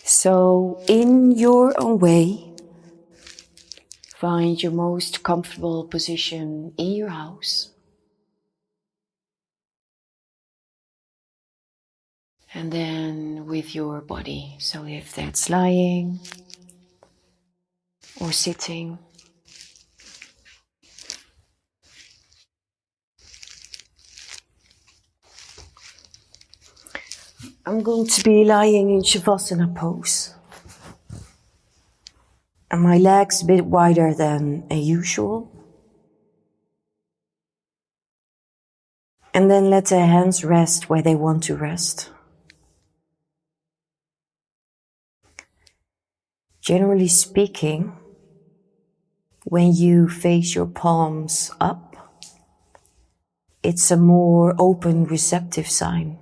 So, in your own way, find your most comfortable position in your house. And then with your body. So if that's lying or sitting. I'm going to be lying in savasana pose. And my legs a bit wider than usual. And then let the hands rest where they want to rest. Generally speaking, when you face your palms up, it's a more open, receptive sign.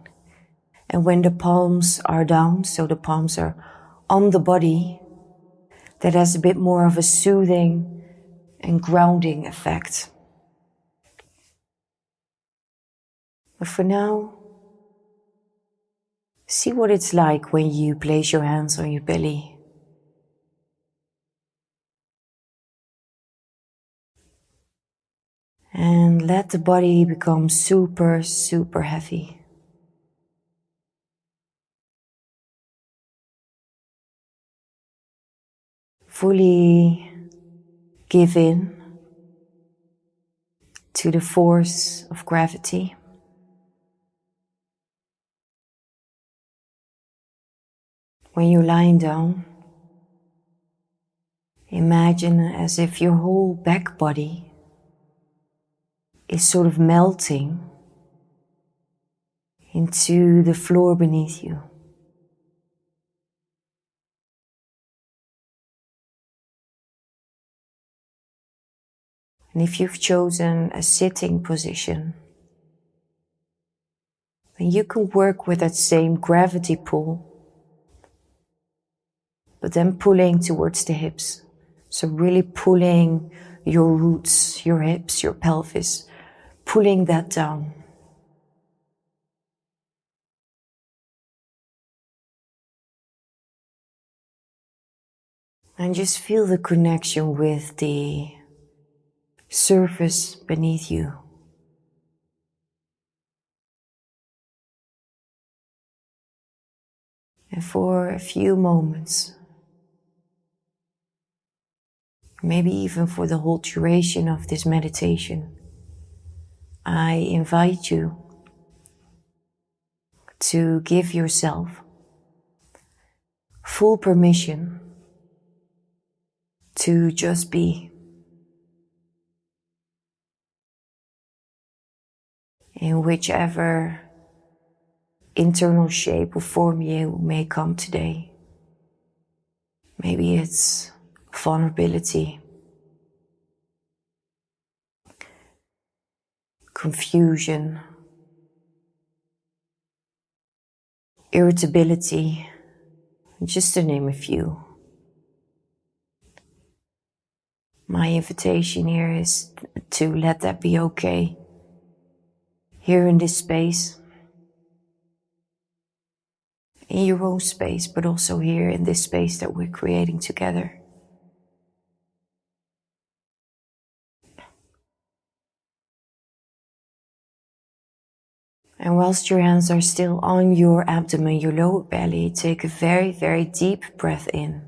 And when the palms are down, so the palms are on the body, that has a bit more of a soothing and grounding effect. But for now, see what it's like when you place your hands on your belly. And let the body become super, super heavy. Fully give in to the force of gravity. When you're lying down, imagine as if your whole back body is sort of melting into the floor beneath you. And if you've chosen a sitting position, then you can work with that same gravity pull, but then pulling towards the hips. So really pulling your roots, your hips, your pelvis, pulling that down. And just feel the connection with the surface beneath you. And for a few moments, maybe even for the whole duration of this meditation, I invite you to give yourself full permission to just be. In whichever internal shape or form you may come today. Maybe it's vulnerability, confusion, irritability, just to name a few. My invitation here is to let that be okay. Here in this space, in your own space, but also here in this space that we're creating together. And whilst your hands are still on your abdomen, your lower belly, take a very, very deep breath in.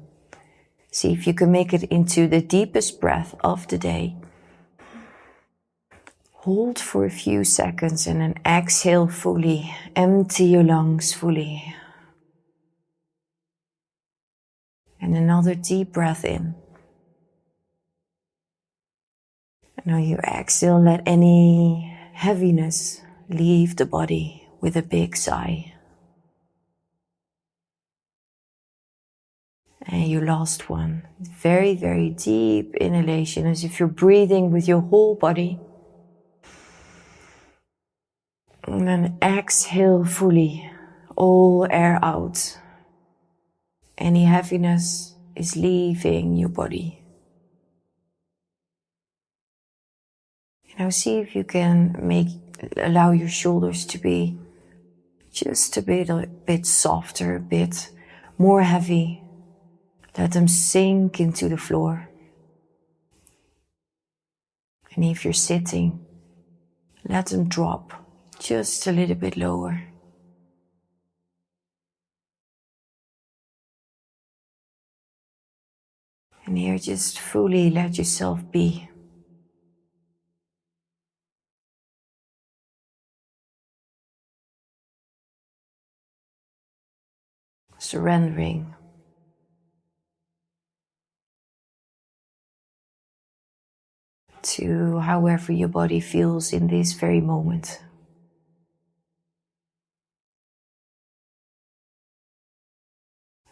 See if you can make it into the deepest breath of the day. Hold for a few seconds and then exhale fully. Empty your lungs fully. And another deep breath in. And now you exhale, let any heaviness leave the body with a big sigh. And your last one, very, very deep inhalation, as if you're breathing with your whole body. And then exhale fully, all air out. Any heaviness is leaving your body. Now see if you can allow your shoulders to be just a bit softer, a bit more heavy. Let them sink into the floor. And if you're sitting, let them drop just a little bit lower. And here just fully let yourself be. Surrendering. To however your body feels in this very moment.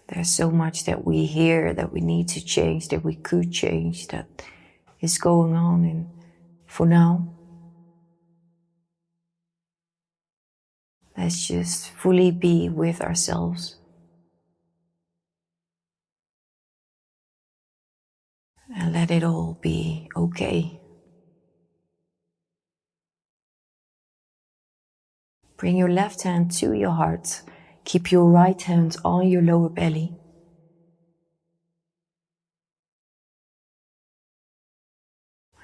There's so much that we hear that we need to change, that we could change, that is going on. And for now, let's just fully be with ourselves. And let it all be okay. Bring your left hand to your heart. Keep your right hand on your lower belly.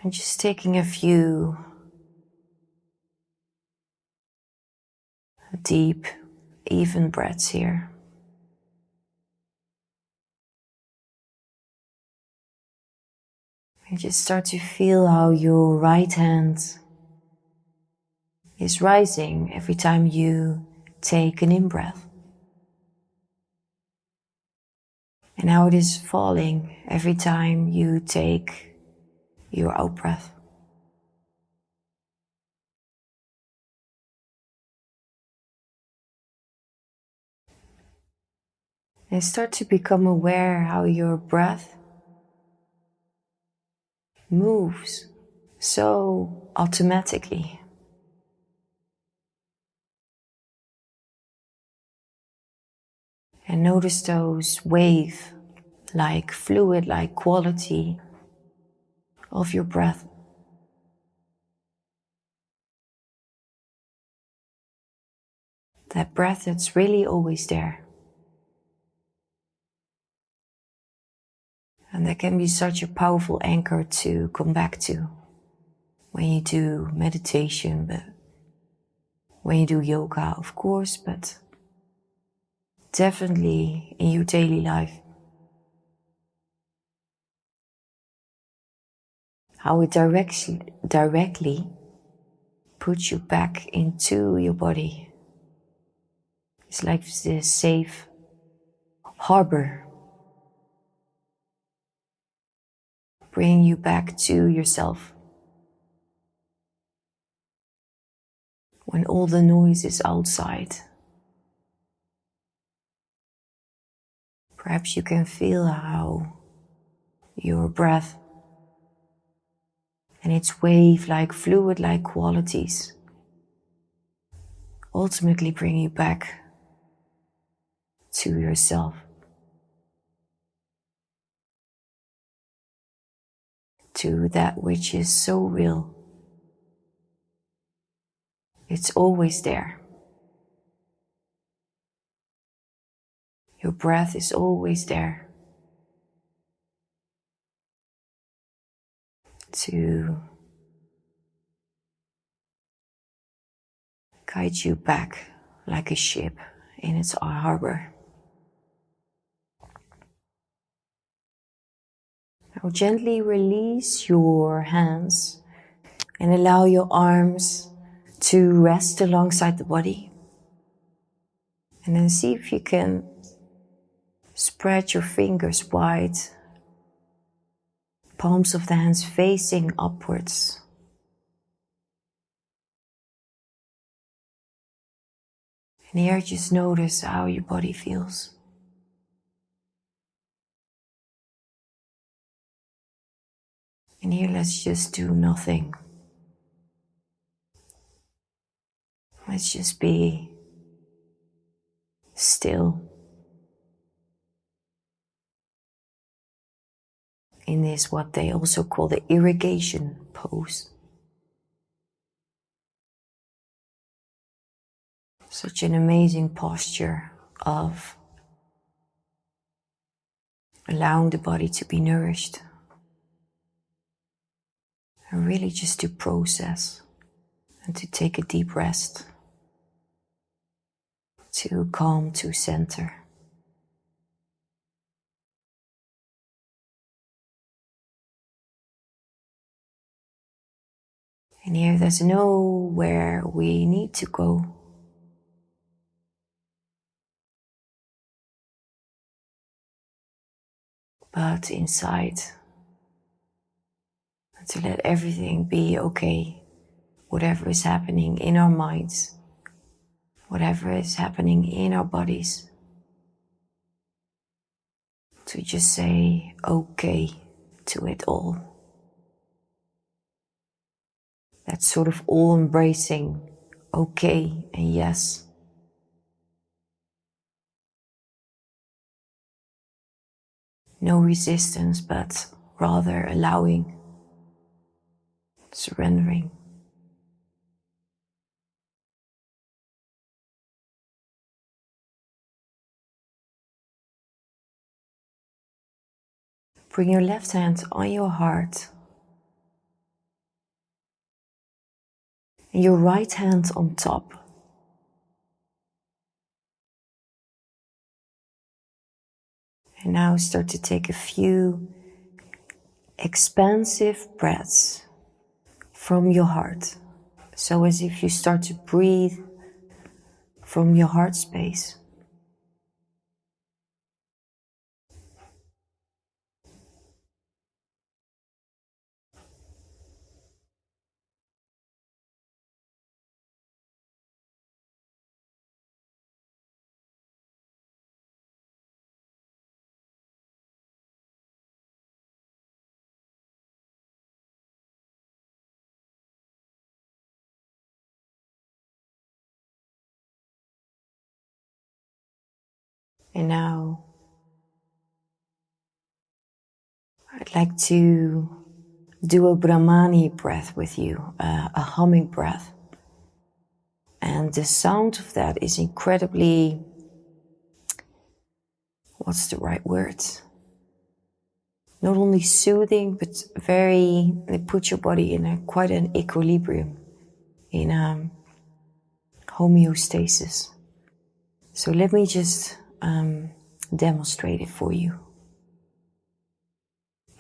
And just taking a few deep, even breaths here. And just start to feel how your right hand is rising every time you take an in-breath. And how it is falling every time you take your out-breath. And start to become aware how your breath moves so automatically. And notice those wave-like, fluid-like quality of your breath. That breath that's really always there. And that can be such a powerful anchor to come back to when you do meditation, but when you do yoga, of course, but definitely in your daily life. How it directly puts you back into your body. It's like this safe harbor. Bring you back to yourself. When all the noise is outside. Perhaps you can feel how your breath and its wave-like, fluid-like qualities ultimately bring you back to yourself. To that which is so real. It's always there. Your breath is always there. To guide you back like a ship in its harbor. Now gently release your hands and allow your arms to rest alongside the body. And then see if you can spread your fingers wide, palms of the hands facing upwards. And here just notice how your body feels. And here let's just do nothing. Let's just be still in this, what they also call the irrigation pose. Such an amazing posture of allowing the body to be nourished. And really just to process and to take a deep rest, to calm, to center. And here there's nowhere we need to go. But inside, to let everything be okay. Whatever is happening in our minds, whatever is happening in our bodies. To just say okay to it all. That sort of all embracing okay and yes. No resistance, but rather allowing, surrendering. Bring your left hand on your heart and your right hand on top. And now start to take a few expansive breaths from your heart. So as if you start to breathe from your heart space. And now I'd like to do a Brahmani breath with you, a humming breath. And the sound of that is incredibly, what's the right word? Not only soothing, but it puts your body in quite an equilibrium, in homeostasis. So let me just demonstrate it for you.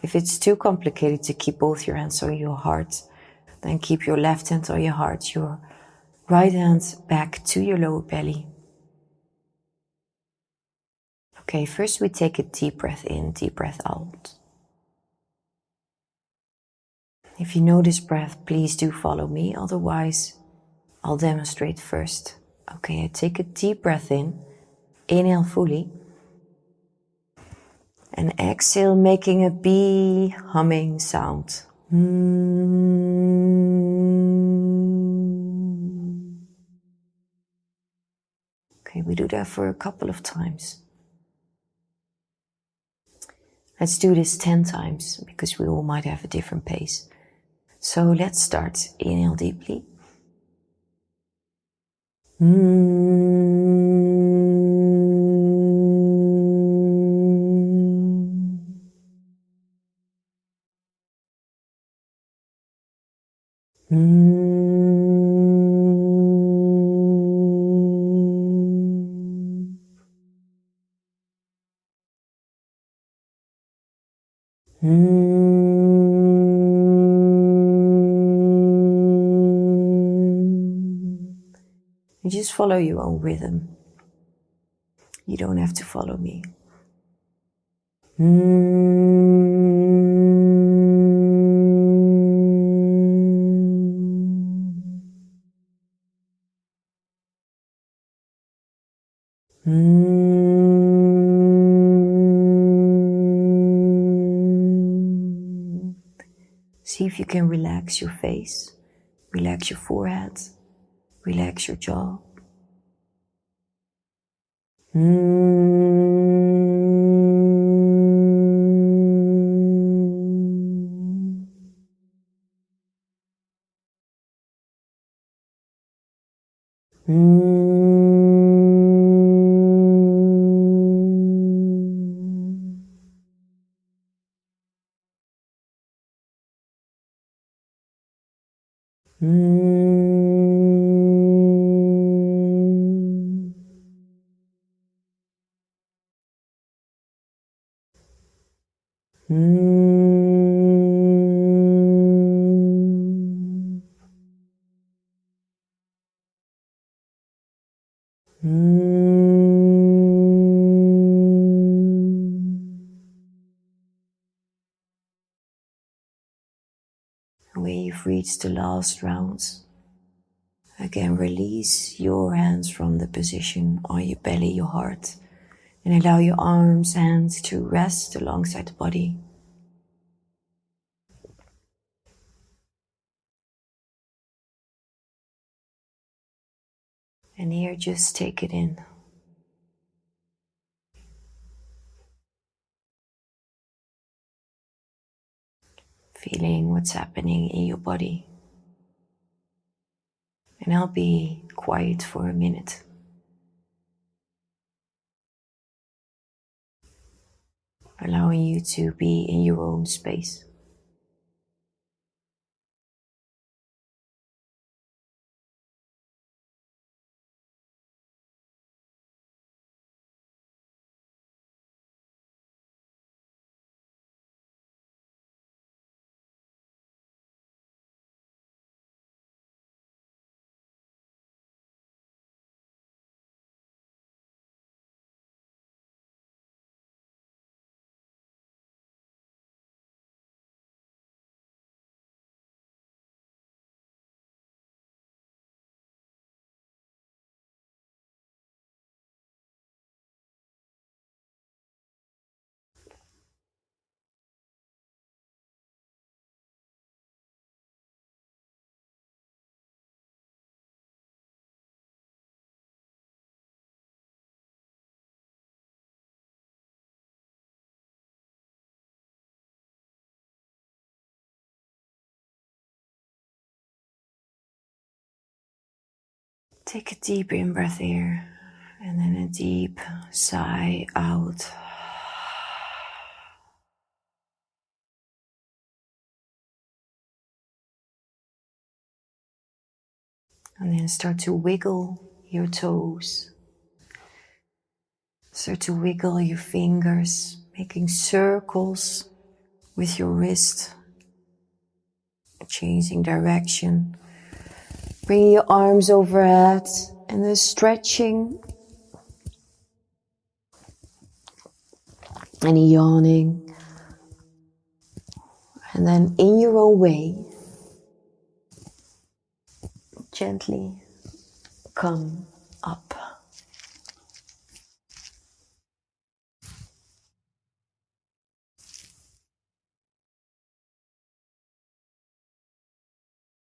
If it's too complicated to keep both your hands on your heart, then keep your left hand on your heart, your right hand back to your lower belly. Okay, first we take a deep breath in, deep breath out. If you know this breath, please do follow me, otherwise I'll demonstrate first. Okay, I take a deep breath in, inhale fully. And exhale, making a bee humming sound. Okay, we do that for a couple of times. Let's do this 10 times, because we all might have a different pace. So let's start. Inhale deeply. You just follow your own rhythm. You don't have to follow me. See if you can relax your face, relax your forehead, relax your jaw. When you've reached the last round, again release your hands from the position on your belly, your heart, and allow your arms, hands to rest alongside the body. And here, just take it in. Feeling what's happening in your body. And I'll be quiet for a minute. Allowing you to be in your own space. Take a deep in-breath here, and then a deep sigh out. And then start to wiggle your toes. Start to wiggle your fingers, making circles with your wrist, changing direction. Bringing your arms overhead and then stretching and yawning. And then in your own way, gently come up.